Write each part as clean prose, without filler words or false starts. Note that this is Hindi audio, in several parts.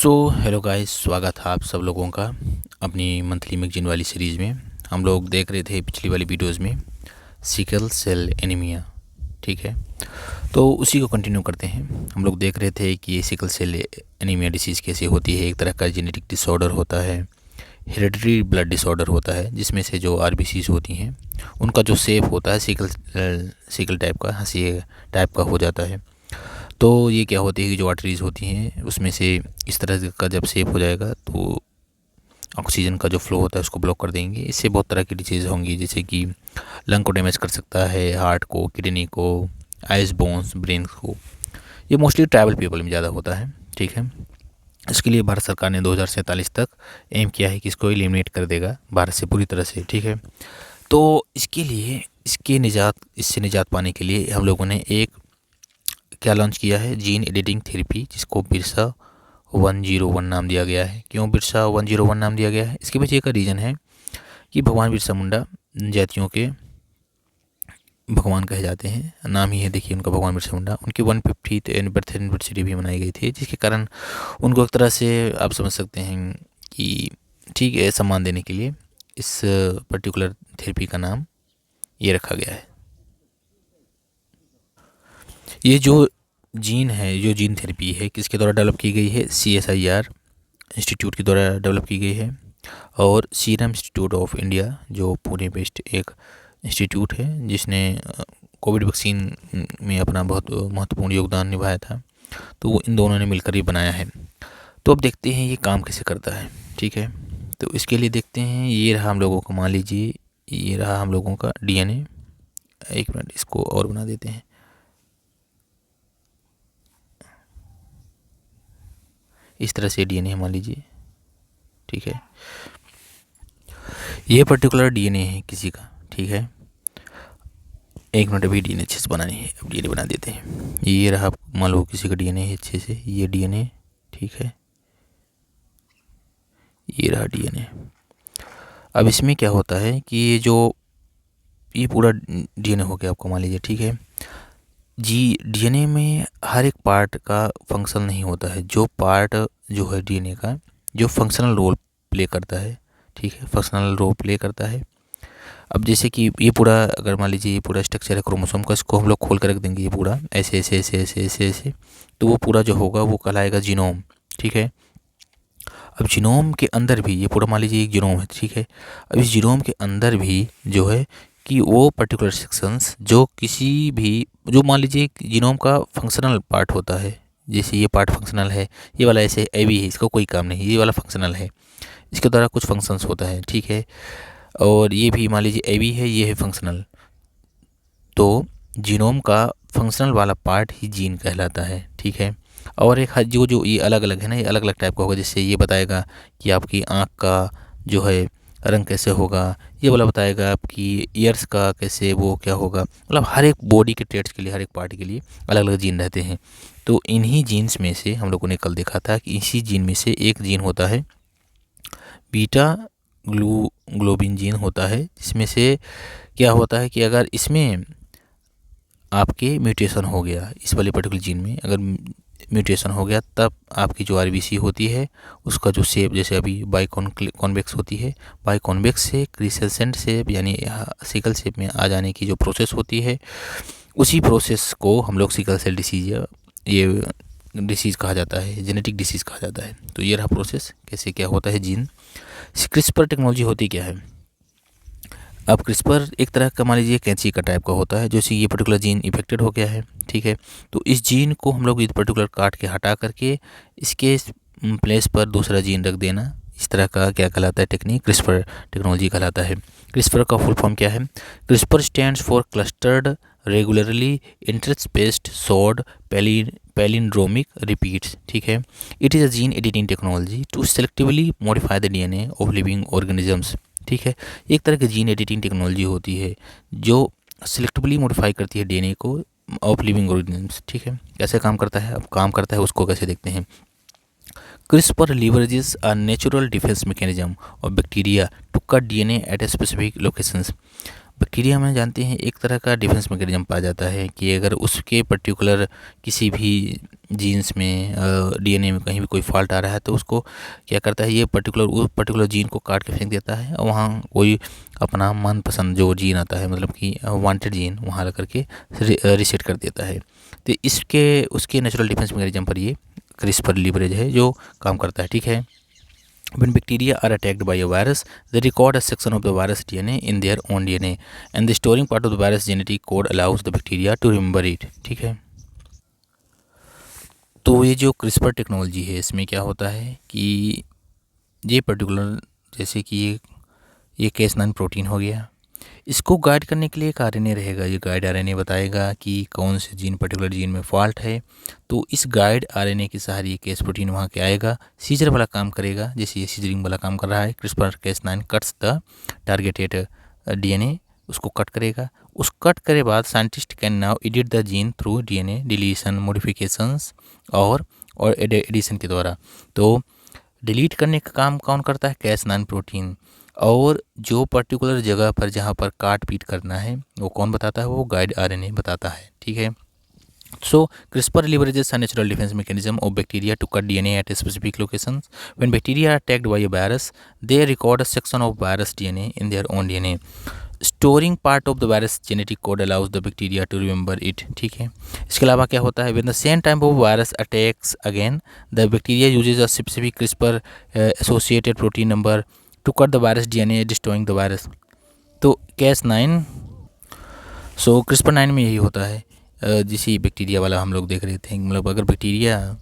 हेलो गाइस, स्वागत है आप सब लोगों का अपनी मंथली मैगजीन वाली सीरीज़ में। हम लोग देख रहे थे पिछली वाली वीडियोस में सिकल सेल एनीमिया, ठीक है। तो उसी को कंटिन्यू करते हैं। हम लोग देख रहे थे कि ये सिकल सेल एनीमिया डिसीज़ कैसे होती है। एक तरह का जेनेटिक डिसऑर्डर होता है, हेरिडिटरी ब्लड डिसऑर्डर होता है, जिसमें से जो आरबीसीज होती हैं उनका जो शेप होता है सिकल टाइप का, हंसी टाइप का हो जाता है। तो ये क्या होती है कि जो आर्टरीज़ होती हैं उसमें से इस तरह का जब शेप हो जाएगा तो ऑक्सीजन का जो फ्लो होता है उसको ब्लॉक कर देंगे। इससे बहुत तरह की डिजीज़ होंगी, जैसे कि लंग को डैमेज कर सकता है, हार्ट को, किडनी को, आइज, बोन्स, ब्रेन को। ये मोस्टली ट्राइबल पीपल में ज़्यादा होता है, ठीक है। इसके लिए भारत सरकार ने 2047 तक एम किया है कि इसको एलिमिनेट कर देगा भारत से पूरी तरह से, ठीक है। तो इसके लिए इससे निजात पाने के लिए हम लोगों ने एक क्या लॉन्च किया है, जीन एडिटिंग थेरेपी, जिसको बिरसा 101 नाम दिया गया है। क्यों बिरसा 101 नाम दिया गया है? इसके पीछे एक रीज़न है कि भगवान बिरसा मुंडा जातियों के भगवान कहे जाते हैं, नाम ही है देखिए उनका, भगवान बिरसा मुंडा। उनकी 150th बर्थ एनिवर्सरी भी मनाई गई थी, जिसके कारण उनको एक तरह से आप समझ सकते हैं कि ठीक है, सम्मान देने के लिए इस पर्टिकुलर थेरेपी का नाम ये रखा गया है। ये जो जीन है, जो जीन थेरेपी है, किसके द्वारा डेवलप की गई है? CSIR इंस्टीट्यूट के द्वारा डेवलप की गई है, और सीरम इंस्टीट्यूट ऑफ इंडिया, जो पुणे बेस्ड एक इंस्टीट्यूट है, जिसने कोविड वैक्सीन में अपना बहुत महत्वपूर्ण योगदान निभाया था। तो इन दोनों ने मिलकर ये बनाया है। तो अब देखते हैं ये काम कैसे करता है, ठीक है। तो इसके लिए देखते हैं, ये रहा हम लोगों का, मान लीजिए ये रहा हम लोगों का DNA। एक मिनट, इसको और बना देते हैं। इस तरह से DNA मान लीजिए, ठीक है। ये पर्टिकुलर DNA है किसी का, ठीक है। एक मिनट, अभी DNA अच्छे से बनानी है, अब DNA बना देते हैं। ये रहा, मान लो किसी का DNA है अच्छे से, ये DNA, ठीक है। ये रहा DNA। अब इसमें क्या होता है कि ये पूरा DNA हो गया आपको, मान लीजिए, ठीक है जी। DNA में हर एक पार्ट का फंक्शन नहीं होता है। जो पार्ट जो है DNA का, जो फंक्शनल रोल प्ले करता है, ठीक है, फंक्शनल रोल प्ले करता है। अब जैसे कि ये पूरा, अगर मान लीजिए ये पूरा स्ट्रक्चर है क्रोमोसोम का, इसको हम लोग खोल कर रख देंगे, ये पूरा ऐसे ऐसे ऐसे ऐसे ऐसे ऐसे, तो वो पूरा जो होगा वो कहलाएगा जीनोम, ठीक है। अब जीनोम के अंदर भी ये पूरा, मान लीजिए एक जीनोम है, ठीक है। अब इस जीनोम के अंदर भी जो है कि वो पर्टिकुलर सेक्शंस जो किसी भी, जो मान लीजिए जीनोम का फंक्शनल पार्ट होता है, जैसे ये पार्ट फंक्शनल है, ये वाला ऐसे AB है, इसका कोई काम नहीं, ये वाला फंक्शनल है, इसके द्वारा कुछ फंक्शंस होता है, ठीक है। और ये भी मान लीजिए AB है, ये है फंक्शनल। तो जीनोम का फंक्शनल वाला पार्ट ही जीन कहलाता है, ठीक है। और एक जो ये अलग अलग है ना, ये अलग अलग टाइप का होगा। जैसे ये बताएगा कि आपकी आँख का जो है रंग कैसे होगा, ये वाला बताएगा आपकी ईयर्स का कैसे, वो क्या होगा। मतलब हर एक बॉडी के ट्रेट्स के लिए, हर एक पार्ट के लिए अलग अलग जीन रहते हैं। तो इन्हीं जीन्स में से हम लोगों ने कल देखा था कि इसी जीन में से एक जीन होता है बीटा ग्लोबिन जीन होता है, जिसमें से क्या होता है कि अगर इसमें आपके म्यूटेशन हो गया, इस वाले पर्टिकुलर जीन में अगर म्यूटेशन हो गया, तब आपकी जो आरबीसी होती है उसका जो शेप, जैसे अभी बाई कॉन्वेक्स होती है, बाई कॉन्वेक्स से क्रिसेंट शेप यानी सिकल शेप में आ जाने की जो प्रोसेस होती है, उसी प्रोसेस को हम लोग सिकल सेल डिसीज, ये डिसीज़ कहा जाता है, जेनेटिक डिसीज़ कहा जाता है। तो ये रहा प्रोसेस, कैसे क्या होता है जीन। क्रिस्पर टेक्नोलॉजी होती क्या है? अब क्रिस्पर एक तरह का, मान लीजिए कैंची का टाइप का होता है, जो ये पर्टिकुलर जीन इफेक्टेड हो गया है, ठीक है। तो इस जीन को हम लोग इस पर्टिकुलर काट के हटा करके इसके प्लेस पर दूसरा जीन रख देना, इस तरह का क्या कहलाता है? टेक्निक क्रिस्पर टेक्नोलॉजी कहलाता है। क्रिस्पर का फुल फॉर्म क्या है? CRISPR stands for clustered regularly interspaced short palindromic repeats, ठीक है। It is a gene editing technology to selectively modify the DNA of living organisms, ठीक है। एक तरह की जीन एडिटिंग टेक्नोलॉजी होती है जो सिलेक्टिवली मॉडिफाई करती है DNA को ऑफ लिविंग ऑर्गेनिजम्स, ठीक है। कैसे काम करता है? अब काम करता है उसको कैसे देखते हैं। CRISPR leverages a natural defense mechanism of bacteria to cut DNA at a specific locations bacteria में जानते हैं एक तरह का डिफेंस मैकेनिज्म पाया जाता है कि अगर उसके पर्टिकुलर किसी भी जीन्स में डीएनए में कहीं भी कोई फॉल्ट आ रहा है तो उसको क्या करता है, ये पर्टिकुलर जीन को काट के फेंक देता है और वहाँ कोई अपना मनपसंद जो जीन आता है, मतलब कि वांटेड जीन, वहाँ रख करके रिसेट कर देता है। तो उसके नेचुरल डिफेंस मैकेनिज्म पर ये क्रिस्पर लीवरेज है जो काम करता है। ठीक है। When bacteria are attacked by a virus, they record a section of the virus DNA in their own DNA, and the storing part of the virus genetic code allows the bacteria to remember it. ठीक है। तो ये जो क्रिस्पर टेक्नोलॉजी है इसमें क्या होता है कि ये पर्टिकुलर जैसे कि ये Cas9 प्रोटीन हो गया, इसको गाइड करने के लिए एक आरएनए रहेगा। ये गाइड आरएनए बताएगा कि कौन से जीन पर्टिकुलर जीन में फॉल्ट है। तो इस गाइड आरएनए के सहारे ये केस प्रोटीन वहाँ के आएगा, सीजर वाला काम करेगा, जैसे ये सीजरिंग वाला काम कर रहा है। CRISPR Cas9 cuts the targeted DNA, उसको कट करेगा। उस कट करे बाद scientist can now edit the gene through DNA deletion, modifications और एडिशन के द्वारा। तो डिलीट करने का काम कौन करता है? Cas9 protein. और जो पर्टिकुलर जगह पर जहाँ पर काट पीट करना है वो कौन बताता है? वो गाइड आरएनए बताता है। ठीक है। सो CRISPR leverages a natural defense mechanism of bacteria to cut DNA at specific locations. When bacteria are attacked by a virus, they record a section of virus DNA in their own DNA. Storing part of the virus genetic code allows the bacteria to remember it. ठीक है। इसके अलावा क्या होता है? When the same type of virus attacks again, the bacteria uses a specific CRISPR associated protein number to cut the virus DNA, destroying the virus. तो Cas9 CRISPR 9 में यही होता है। जिसे बैक्टीरिया वाला हम लोग देख रहे थे, मतलब अगर बैक्टीरिया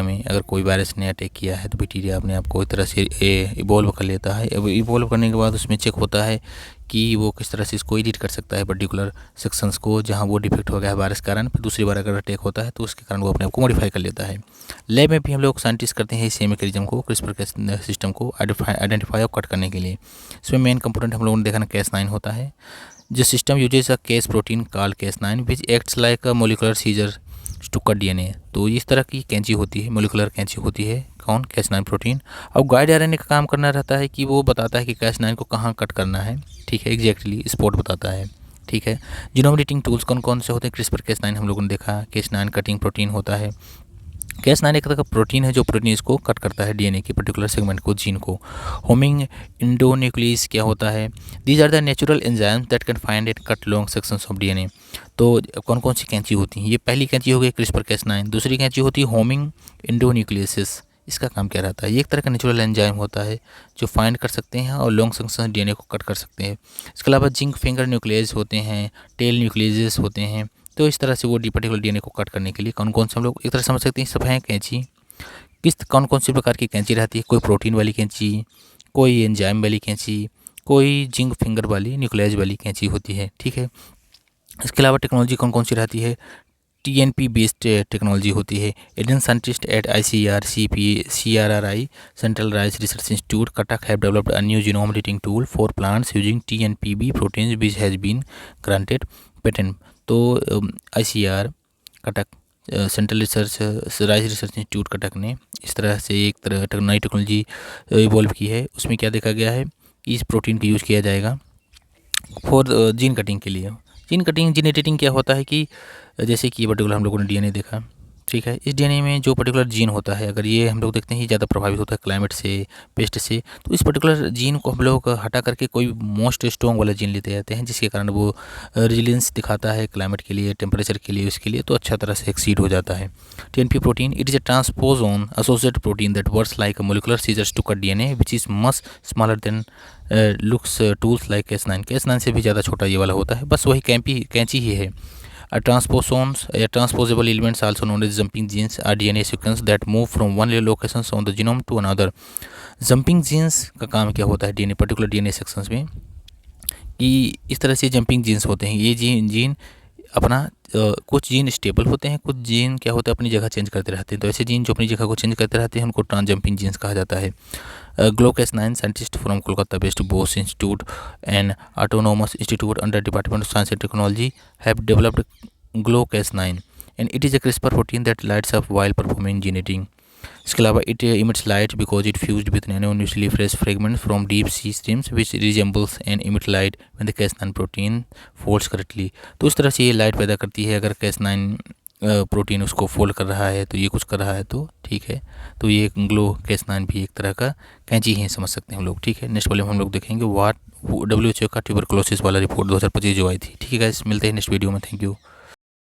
में अगर कोई वायरस ने अटैक किया है तो बैक्टीरिया अपने आप को इस तरह से इवॉल्व कर लेता है। अब इवॉल्व करने के बाद उसमें चेक होता है कि वो किस तरह से इसको एडिट कर सकता है पर्टिकुलर सेक्शंस को जहाँ वो डिफेक्ट हो गया है वायरस के कारण। फिर दूसरी बार अगर अटैक होता है तो उसके कारण वो अपने आप को मॉडिफाई कर लेता है। लैब में भी हम लोग साइंटिस्ट करते हैं इस सेम मैकेनिज्म को, क्रिस्पर के सिस्टम को आइडेंटिफाई और कट करने के लिए। इसमें मेन कंपोनेंट हम लोगों ने देखा ना Cas9 होता है। The system uses a Cas protein called Cas9 which acts like a molecular scissor to cut DNA। तो इस तरह की कैंची होती है, मोलिकुलर कैंची होती है कौन? Cas9 protein. अब गाइड आरएनए का काम करना रहता है कि वो बताता है कि Cas9 को कहाँ कट करना है। ठीक है, एग्जैक्टली स्पॉट बताता है। ठीक है। जीनोम एडिटिंग टूल्स कौन कौन से होते हैं? क्रिस्पर Cas9 हम लोगों ने देखा, Cas9 कटिंग प्रोटीन होता है। Cas9 एक तरह का प्रोटीन है जो प्रोटीन इसको कट करता है डीएनए के पर्टिकुलर सेगमेंट को, जीन को। होमिंग इंडोन्यूक्लियस क्या होता है? These are the natural enzymes that can find and cut long sections of DNA. तो कौन कौन सी कैंची होती हैं? ये पहली कैंची हो गई क्रिस्पर Cas9। दूसरी कैंची होती है होमिंग इंडोन्यूक्लियस। इसका काम क्या रहता है? ये एक तरह का नेचुरल एंजाइम होता है जो फाइंड कर सकते हैं और लॉन्ग सेक्शन डीएनए को कट कर सकते हैं। इसके अलावा जिंक फिंगर न्यूक्लियस होते हैं, टेल न्यूक्लियस होते हैं। तो इस तरह से वो पर्टिकुलर डीएनए को कट करने के लिए कौन कौन से हम लोग एक तरह समझ सकते हैं सब हैं कैंची। कौन कौन सी प्रकार की कैंची रहती है? कोई प्रोटीन वाली कैंची, कोई एंजाइम वाली कैंची, कोई जिंक फिंगर वाली न्यूक्लियस वाली कैंची होती है। ठीक है। इसके अलावा टेक्नोलॉजी कौन कौन सी रहती है? TNP बेस्ड टेक्नोलॉजी होती है। Indian scientist at ICR CRRI central rice research institute Cuttack have developed a new genome editing tool for plants using TNPB proteins which has been granted patent. तो ICR Cuttack central rice research institute Cuttack ने इस तरह से एक तरह नई टेक्नोलॉजी इवॉल्व की है। उसमें क्या देखा गया है कि इस प्रोटीन का यूज़ किया जाएगा फॉर जीन कटिंग के लिए। जीन एडिटिंग क्या होता है कि जैसे कि ये पर्टिकुलर हम लोगों ने डीएनए देखा। ठीक है। इस डीएनए में जो पर्टिकुलर जीन होता है, अगर ये हम लोग देखते हैं ज़्यादा प्रभावित होता है क्लाइमेट से, पेस्ट से, तो इस पर्टिकुलर जीन को हम लोग हटा करके कोई मोस्ट स्ट्रॉन्ग वाला जीन लेते जाते हैं जिसके कारण वो रेजिलियंस दिखाता है क्लाइमेट के लिए, टेम्परेचर के लिए, उसके लिए तो अच्छा तरह से एक्सीड हो जाता है। TNP protein it is a transposon associated protein that works like a molecular scissors to cut DNA which is much smaller than looks tools like Cas9 से भी ज़्यादा छोटा ये वाला होता है, बस वही कैंची ही है। Transposons, transposable elements also known as jumping genes are DNA sequence that move from one locations on the genome to another। Jumping genes का काम क्या होता है डीएनए पर्टिकुलर डीएनए सेक्शंस में कि इस तरह से जंपिंग जीन्स होते हैं। ये जीन अपना कुछ जीन स्टेबल होते हैं, कुछ जीन क्या होता है अपनी जगह चेंज करते रहते हैं। तो ऐसे जीन जो अपनी जगह को चेंज करते रहते हैं उनको जंपिंग जीन्स कहा जाता है। Cas9 scientists from Kolkata based Bose Institute and Autonomous Institute under Department of Science and Technology have developed Cas9 and it is a CRISPR protein that lights up while performing gene editing। इसके अलावा it emits light because it fused with nano nuclearly fresh fragments from deep sea streams which resembles and emit light when the Cas9 protein folds correctly. तो इस तरह से ये लाइट पैदा करती है अगर Cas9 प्रोटीन उसको फोल्ड कर रहा है, तो ये कुछ कर रहा है, तो ठीक है। तो ये ग्लो Cas9 भी एक तरह का कैंची ही समझ सकते हैं हम लोग, ठीक है। नेक्स्ट वाले में हम लोग देखेंगे WHO का ट्यूबरकुलोसिस वाला रिपोर्ट 2025 जो आई थी, ठीक है गाइस। मिलते हैं नेक्स्ट वीडियो में, थैंक यू।